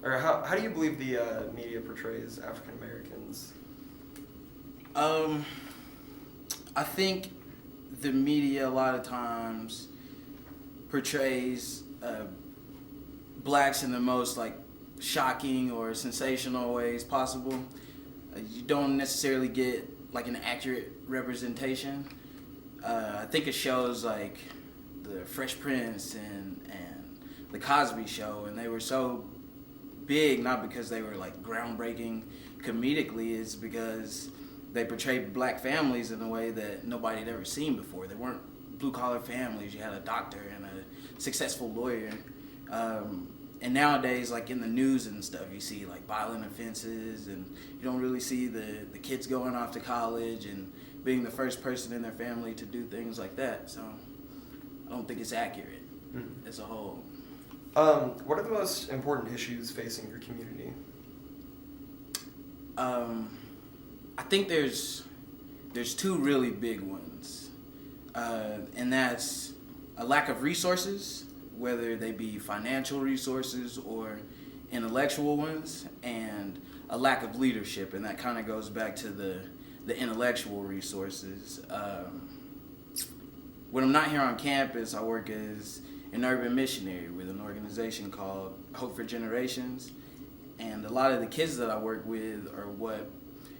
or how do you believe the media portrays African Americans? I think the media a lot of times portrays blacks in the most like shocking or sensational ways possible. You don't necessarily get like an accurate representation. I think it shows like the Fresh Prince and the Cosby Show, and they were so big not because they were like groundbreaking comedically, it's because they portrayed black families in a way that nobody had ever seen before. They weren't blue collar families. You had a doctor and a successful lawyer. And nowadays, like in the news and stuff, you see like violent offenses, and you don't really see the kids going off to college and being the first person in their family to do things like that. So I don't think it's accurate as a whole. What are the most important issues facing your community? I think there's two really big ones, and that's a lack of resources, whether they be financial resources or intellectual ones, and a lack of leadership, and that kind of goes back to the intellectual resources. When I'm not here on campus, I work as an urban missionary with an organization called Hope for Generations, and a lot of the kids that I work with are what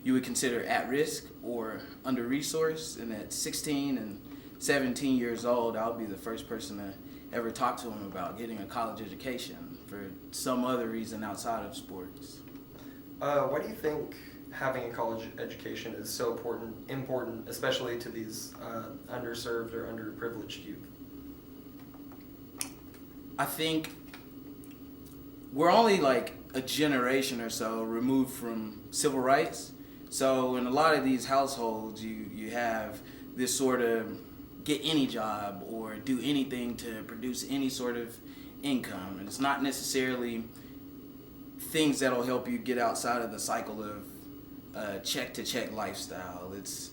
you would consider at risk or under-resourced, and at 16 and 17 years old, I'll be the first person to ever talk to them about getting a college education for some other reason outside of sports. Why do you think having a college education is so important, especially to these underserved or underprivileged youth? I think we're only like a generation or so removed from civil rights. So in a lot of these households, you have this sort of get any job or do anything to produce any sort of income. And it's not necessarily things that'll help you get outside of the cycle of check-to-check lifestyle. It's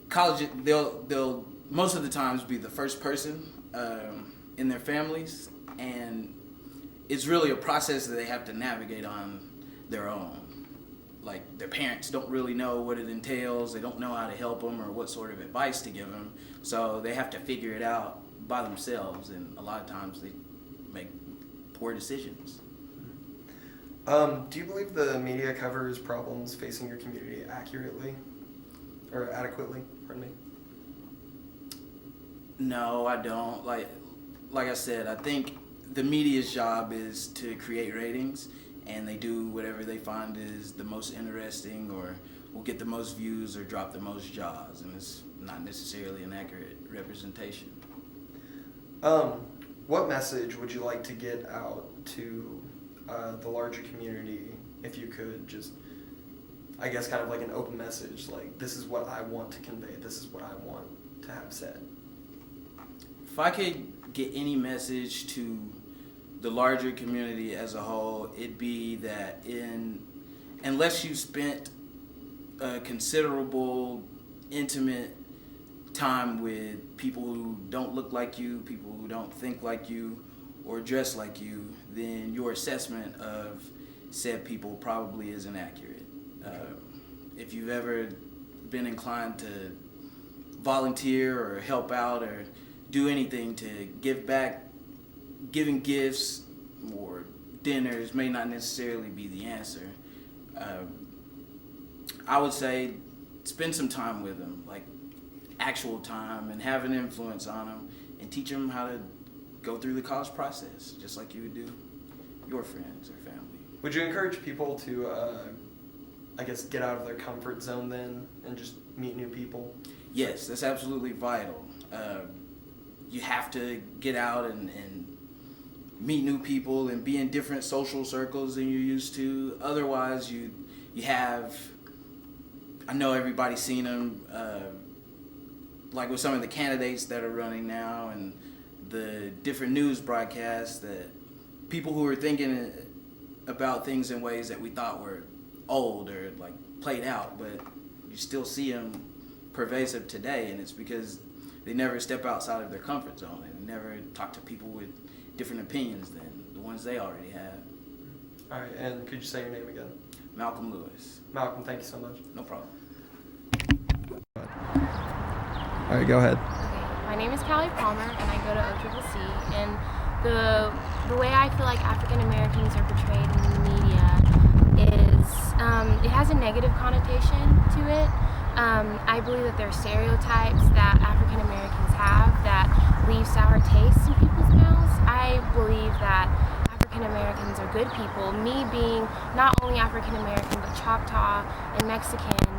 college, they'll most of the times be the first person in their families, and it's really a process that they have to navigate on their own. Like, their parents don't really know what it entails, they don't know how to help them or what sort of advice to give them, so they have to figure it out by themselves, and a lot of times they make poor decisions. Do you believe the media covers problems facing your community accurately? Or adequately, pardon me? No, I don't. Like I said, I think the media's job is to create ratings, and they do whatever they find is the most interesting or will get the most views or drop the most jaws, and it's not necessarily an accurate representation. What message would you like to get out to the larger community, if you could just, I guess, kind of like an open message, like, this is what I want to convey, this is what I want to have said? If I could get any message to the larger community as a whole, it'd be that unless you spent a considerable, intimate time with people who don't look like you, people who don't think like you, or dress like you, then your assessment of said people probably isn't accurate. If you've ever been inclined to volunteer or help out or do anything to give back, giving gifts or dinners may not necessarily be the answer. I would say spend some time with them, like actual time, and have an influence on them, and teach them how to go through the college process, just like you would do your friends or family. Would you encourage people to, I guess, get out of their comfort zone then and just meet new people? Yes, that's absolutely vital. You have to get out and meet new people and be in different social circles than you're used to. Otherwise, you have, I know everybody's seen them, like with some of the candidates that are running now and the different news broadcasts, that people who are thinking about things in ways that we thought were old or like played out, but you still see them pervasive today, and it's because they never step outside of their comfort zone and never talk to people with different opinions than the ones they already have. All right, and could you say your name again? Malcolm Lewis. Malcolm, thank you so much. No problem. All right, go ahead. Okay, my name is Callie Palmer, and I go to OCCC. And the way I feel like African Americans are portrayed in the media is it has a negative connotation to it. I believe that there are stereotypes that African Americans have that leave sour tastes in people's mouths. I believe that African Americans are good people. Me being not only African American but Choctaw and Mexican,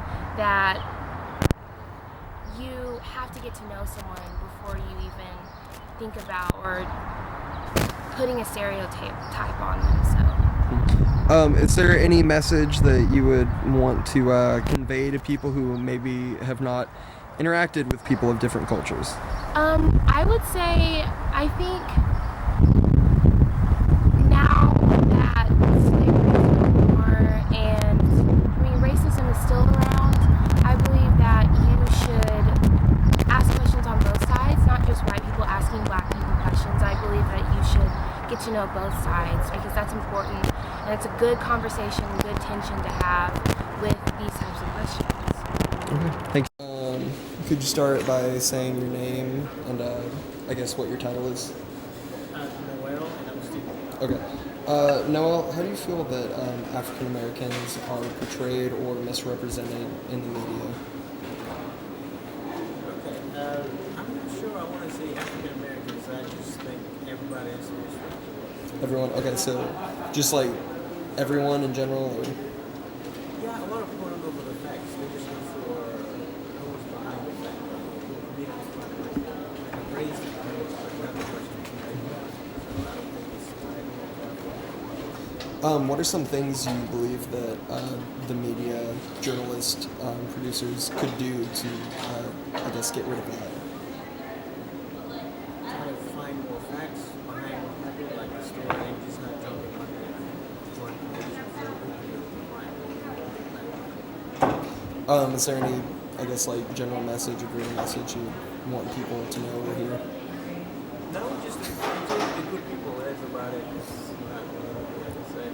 that you have to get to know someone before you even think about or putting a stereotype on them. So, Is there any message that you would want to convey to people who maybe have not interacted with people of different cultures? I would say, I think now that slavery is no more and racism is still around, I believe that you should ask questions on both sides, not just white people asking black people questions. I believe that you should get to know both sides because that's important, and it's a good conversation, good tension to have with these types of questions. Okay, thank you. Could you start by saying your name and I guess what your title is? Noel, and I'm a student. Okay. Noel, how do you feel that African Americans are portrayed or misrepresented in the media? Okay, I'm not sure I want to say African Americans. I just think everybody is misrepresented. Everyone? Okay, so just like everyone in general? Or? Yeah, a lot of people don't go for the facts. They just look for who's behind the fact. Maybe it's like a race to another person. So I don't think it's right. What are some things you believe that the media, journalists, producers could do to, I guess, get rid of that? Try to find more facts behind what happened, like the story, and just not jumping on it. Is there any, I guess, like general message or greater message you want people to know or hear? No, just the good people. That's about it. It's not like I said.